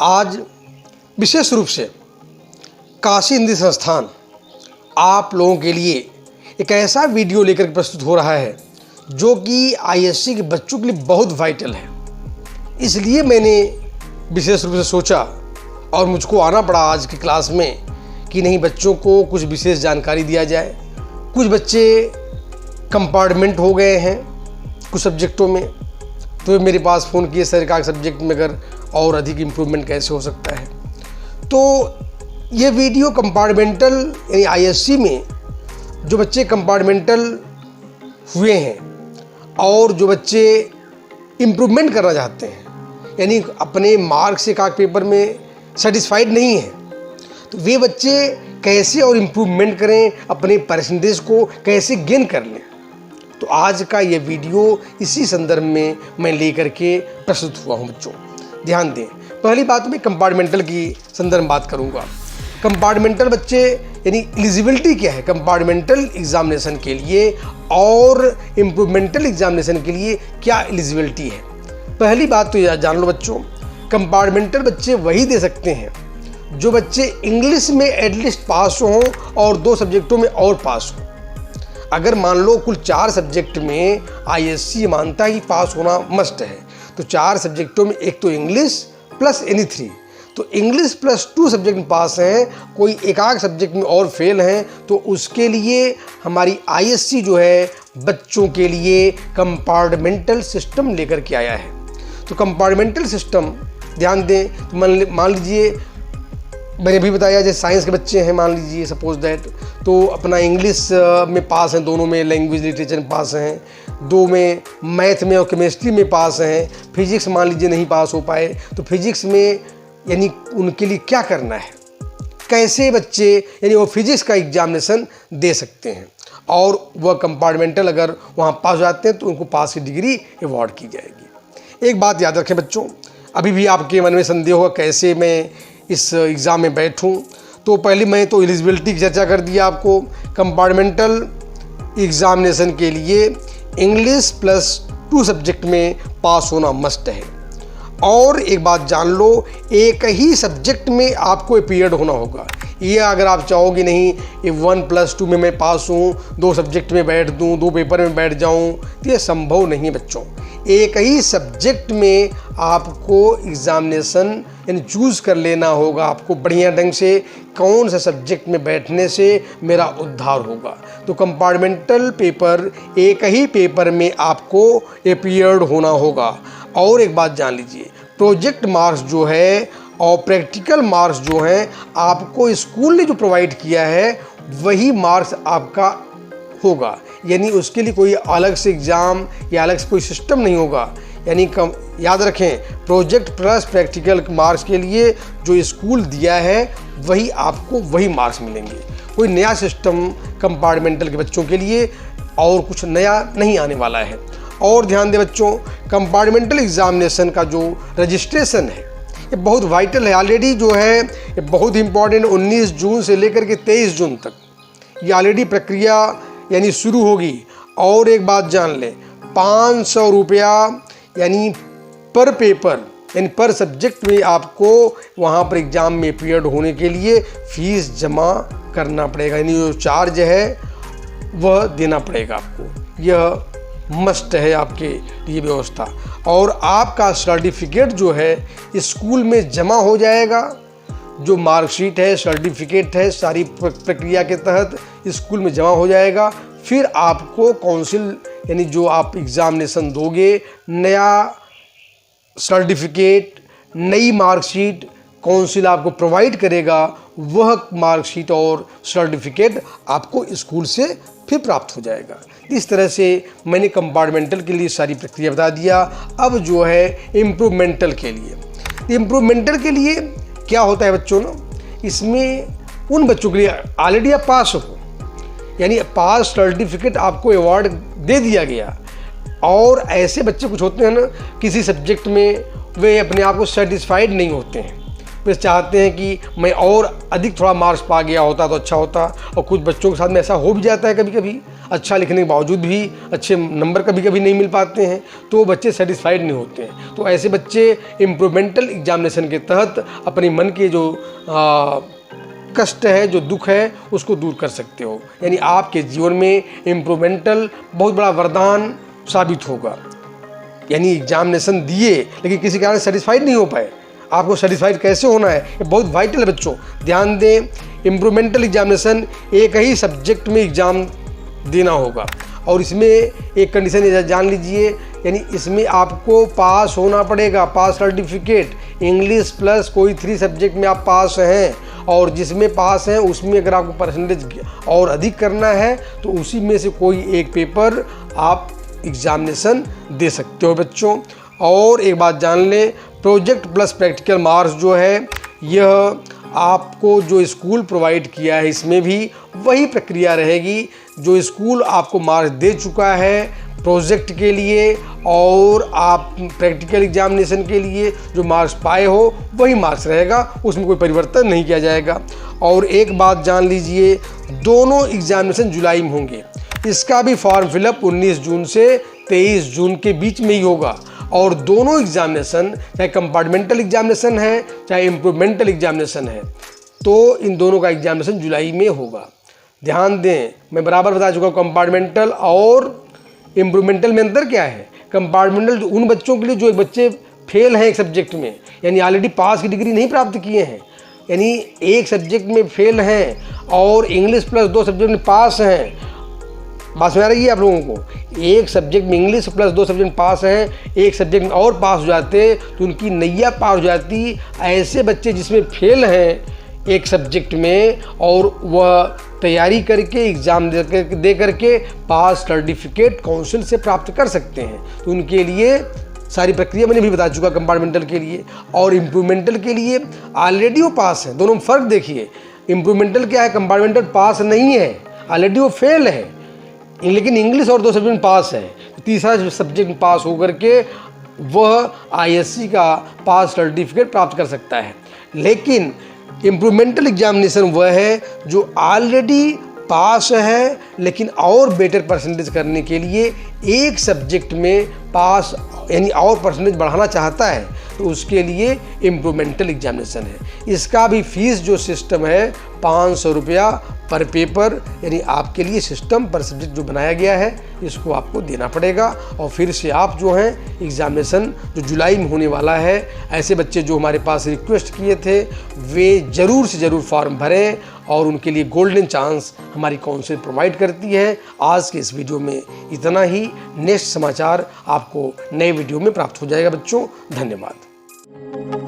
आज विशेष रूप से काशी हिंदी संस्थान आप लोगों के लिए एक ऐसा वीडियो लेकर प्रस्तुत हो रहा है जो कि आईएससी के बच्चों के लिए बहुत वाइटल है। इसलिए मैंने विशेष रूप से सोचा और मुझको आना पड़ा आज की क्लास में कि नहीं, बच्चों को कुछ विशेष जानकारी दिया जाए। कुछ बच्चे कंपार्टमेंट हो गए हैं कुछ सब्जेक्टों में, तो मेरे पास फ़ोन किए सर का सब्जेक्ट में अगर और अधिक इम्प्रूवमेंट कैसे हो सकता है। तो ये वीडियो कंपार्टमेंटल यानी आईएससी में जो बच्चे कंपार्टमेंटल हुए हैं और जो बच्चे इम्प्रूवमेंट करना चाहते हैं, यानी अपने मार्क्स से का पेपर में सेटिस्फाइड नहीं है, तो वे बच्चे कैसे और इम्प्रूवमेंट करें, अपने परसेंटेज को कैसे गेन कर लें। तो आज का ये वीडियो इसी संदर्भ में मैं लेकर के प्रस्तुत हुआ हूँ। बच्चों ध्यान दें, पहली बात मैं कंपार्टमेंटल की संदर्भ में बात करूँगा। कंपार्टमेंटल बच्चे यानी एलिजिबिलिटी क्या है कंपार्टमेंटल एग्जामिनेशन के लिए और इम्प्रूवमेंटल एग्जामिनेशन के लिए क्या एलिजिबिलिटी है। पहली बात तो यह जान लो बच्चों, कंपार्टमेंटल बच्चे वही दे सकते हैं जो बच्चे इंग्लिश में एटलीस्ट पास हों और 2 सब्जेक्टों में और पास हों। अगर मान लो कुल 4 सब्जेक्ट में आईएससी मानता है कि पास होना मस्ट है, तो 4 सब्जेक्टों में एक तो इंग्लिश प्लस एनी 3, तो इंग्लिश प्लस 2 सब्जेक्ट में पास हैं, कोई एक आध सब्जेक्ट में और फेल हैं, तो उसके लिए हमारी आईएससी जो है बच्चों के लिए कंपार्टमेंटल सिस्टम लेकर के आया है। तो कंपार्टमेंटल सिस्टम ध्यान दें, तो मान लीजिए मैंने भी बताया जैसे साइंस के बच्चे हैं, मान लीजिए सपोज दैट, तो अपना इंग्लिश में पास हैं, दोनों में लैंग्वेज लिटरेचर में पास हैं, 2 में मैथ में और केमिस्ट्री में पास हैं, फिजिक्स मान लीजिए नहीं पास हो पाए, तो फिजिक्स में यानी उनके लिए क्या करना है, कैसे बच्चे यानी वो फिजिक्स का एग्जामिनेशन दे सकते हैं और वह कंपार्टमेंटल अगर वहाँ पास हो जाते हैं तो उनको पास की डिग्री अवॉर्ड की जाएगी। एक बात याद रखें बच्चों, अभी भी आपके मन में संदेह होगा कैसे मैं इस एग्ज़ाम में बैठूं, तो पहले मैं तो एलिजिबिलिटी की चर्चा कर दिया आपको। कंपार्टमेंटल एग्ज़ामिनेशन के लिए इंग्लिश प्लस 2 सब्जेक्ट में पास होना मस्ट है। और एक बात जान लो, एक ही सब्जेक्ट में आपको अपीयर्ड होना होगा। ये अगर आप चाहोगे नहीं ये 1+2 में मैं पास हूँ, 2 सब्जेक्ट में बैठ दूँ, 2 पेपर में बैठ जाऊँ, तो ये संभव नहीं है बच्चों। एक ही सब्जेक्ट में आपको एग्ज़ामिनेशन यानी चूज़ कर लेना होगा आपको बढ़िया ढंग से, कौन सा सब्जेक्ट में बैठने से मेरा उद्धार होगा। तो कंपार्टमेंटल पेपर एक ही पेपर में आपको अपीयर्ड होना होगा। और एक बात जान लीजिए, प्रोजेक्ट मार्क्स जो है और प्रैक्टिकल मार्क्स जो हैं आपको स्कूल ने जो प्रोवाइड किया है वही मार्क्स आपका होगा, यानी उसके लिए कोई अलग से एग्ज़ाम या अलग से कोई सिस्टम नहीं होगा। यानी याद रखें, प्रोजेक्ट प्लस प्रैक्टिकल मार्क्स के लिए जो स्कूल दिया है वही आपको वही मार्क्स मिलेंगे। कोई नया सिस्टम कंपार्टमेंटल के बच्चों के लिए और कुछ नया नहीं आने वाला है। और ध्यान दें बच्चों, कंपार्टमेंटल एग्जामिनेशन का जो रजिस्ट्रेशन है ये बहुत वाइटल है। ऑलरेडी जो है ये बहुत इंपॉर्टेंट, 19 जून से लेकर के 23 जून तक ये ऑलरेडी प्रक्रिया यानी शुरू होगी। और एक बात जान लें, 500 रुपया यानी पर पेपर यानी पर सब्जेक्ट में आपको वहाँ पर एग्ज़ाम में अपीयर्ड होने के लिए फ़ीस जमा करना पड़ेगा, यानी जो चार्ज है वह देना पड़ेगा आपको। यह मस्ट है आपके लिए व्यवस्था। और आपका सर्टिफिकेट जो है स्कूल में जमा हो जाएगा, जो मार्कशीट है सर्टिफिकेट है सारी प्रक्रिया के तहत स्कूल में जमा हो जाएगा। फिर आपको काउंसिल यानी जो आप एग्ज़ामिनेशन दोगे, नया सर्टिफिकेट नई मार्कशीट काउंसिल आपको प्रोवाइड करेगा, वह मार्कशीट और सर्टिफिकेट आपको स्कूल से फिर प्राप्त हो जाएगा। इस तरह से मैंने कंपार्टमेंटल के लिए सारी प्रक्रिया बता दिया। अब जो है इम्प्रूवमेंटल के लिए, इम्प्रूवमेंटल के लिए क्या होता है बच्चों ना, इसमें उन बच्चों के लिए ऑलरेडी आप पास हो यानी पास सर्टिफिकेट आपको अवार्ड दे दिया गया, और ऐसे बच्चे कुछ होते हैं ना किसी सब्जेक्ट में वे अपने आप को सेटिस्फाइड नहीं होते हैं, वे चाहते हैं कि मैं और अधिक थोड़ा मार्क्स पा गया होता तो अच्छा होता, और कुछ बच्चों के साथ में ऐसा हो भी जाता है कभी कभी, अच्छा लिखने के बावजूद भी अच्छे नंबर कभी कभी नहीं मिल पाते हैं, तो बच्चे सेटिस्फाइड नहीं होते हैं। तो ऐसे बच्चे इम्प्रूवमेंटल एग्जामिनेशन के तहत अपने मन के जो कष्ट है, जो दुख है, उसको दूर कर सकते हो। यानी आपके जीवन में इम्प्रूवमेंटल बहुत बड़ा वरदान साबित होगा। यानी एग्जामिनेशन दिए लेकिन किसी कारण सेटिस्फाइड नहीं हो पाए, आपको सेटिस्फाइड कैसे होना है, ये बहुत वाइटल है बच्चों, ध्यान दें। इम्प्रूवमेंटल एग्जामिनेशन एक ही सब्जेक्ट में एग्ज़ाम देना होगा, और इसमें एक कंडीशन जान लीजिए, यानी इसमें आपको पास होना पड़ेगा, पास सर्टिफिकेट, इंग्लिश प्लस कोई 3 सब्जेक्ट में आप पास हैं, और जिसमें पास हैं उसमें अगर आपको परसेंटेज और अधिक करना है तो उसी में से कोई एक पेपर आप एग्जामिनेशन दे सकते हो बच्चों। और एक बात जान लें, प्रोजेक्ट प्लस प्रैक्टिकल मार्क्स जो है, यह आपको जो स्कूल प्रोवाइड किया है इसमें भी वही प्रक्रिया रहेगी जो स्कूल आपको मार्क्स दे चुका है प्रोजेक्ट के लिए, और आप प्रैक्टिकल एग्जामिनेशन के लिए जो मार्क्स पाए हो वही मार्क्स रहेगा, उसमें कोई परिवर्तन नहीं किया जाएगा। और एक बात जान लीजिए, दोनों एग्जामिनेशन जुलाई में होंगे, इसका भी फॉर्म फिलअप 19 जून से 23 जून के बीच में ही होगा, और दोनों एग्जामिनेशन चाहे कंपार्टमेंटल एग्जामिनेशन है चाहे इम्प्रूवमेंटल एग्जामिनेशन है, तो इन दोनों का एग्जामिनेशन जुलाई में होगा। ध्यान दें, मैं बराबर बता चुका हूँ कंपार्टमेंटल और इम्प्रूवमेंटल में अंतर क्या है। कंपार्टमेंटल उन बच्चों के लिए जो बच्चे फेल हैं एक सब्जेक्ट में, यानी ऑलरेडी पास की डिग्री नहीं प्राप्त किए हैं, यानी एक सब्जेक्ट में फेल हैं और इंग्लिश प्लस 2 सब्जेक्ट में पास हैं। बात समझ आ रही है आप लोगों को, एक सब्जेक्ट में इंग्लिश प्लस 2 सब्जेक्ट में पास हैं, एक सब्जेक्ट में और पास हो जाते तो उनकी नैया पार हो जाती। ऐसे बच्चे जिसमें फेल हैं एक सब्जेक्ट में और वह तैयारी करके एग्ज़ाम दे करके पास सर्टिफिकेट काउंसिल से प्राप्त कर सकते हैं, तो उनके लिए सारी प्रक्रिया मैंने भी बता चुका कंपार्टमेंटल के लिए। और इम्प्रूवमेंटल के लिए ऑलरेडी वो पास है, दोनों में फ़र्क देखिए, इम्प्रूवमेंटल क्या है, कंपार्टमेंटल पास नहीं है, ऑलरेडी वो फेल है, लेकिन इंग्लिश और 2 सब्जेक्ट में पास है, तीसरा सब्जेक्ट में पास होकर के वह ISC का पास सर्टिफिकेट प्राप्त कर सकता है। लेकिन इम्प्रूवमेंटल एग्जामिनेशन वह है जो ऑलरेडी पास है लेकिन और बेटर परसेंटेज करने के लिए एक सब्जेक्ट में पास यानी और परसेंटेज बढ़ाना चाहता है, तो उसके लिए इम्प्रूवमेंटल एग्जामिनेशन है। इसका भी फीस जो सिस्टम है 500 रुपया पर पेपर, यानी आपके लिए सिस्टम पर सब्जेक्ट जो बनाया गया है इसको आपको देना पड़ेगा। और फिर से आप जो हैं एग्जामिनेशन जो जुलाई में होने वाला है, ऐसे बच्चे जो हमारे पास रिक्वेस्ट किए थे वे ज़रूर से ज़रूर फॉर्म भरें, और उनके लिए गोल्डन चांस हमारी काउंसिल प्रोवाइड करती है। आज के इस वीडियो में इतना ही, नेक्स्ट समाचार आपको नए वीडियो में प्राप्त हो जाएगा बच्चों। धन्यवाद।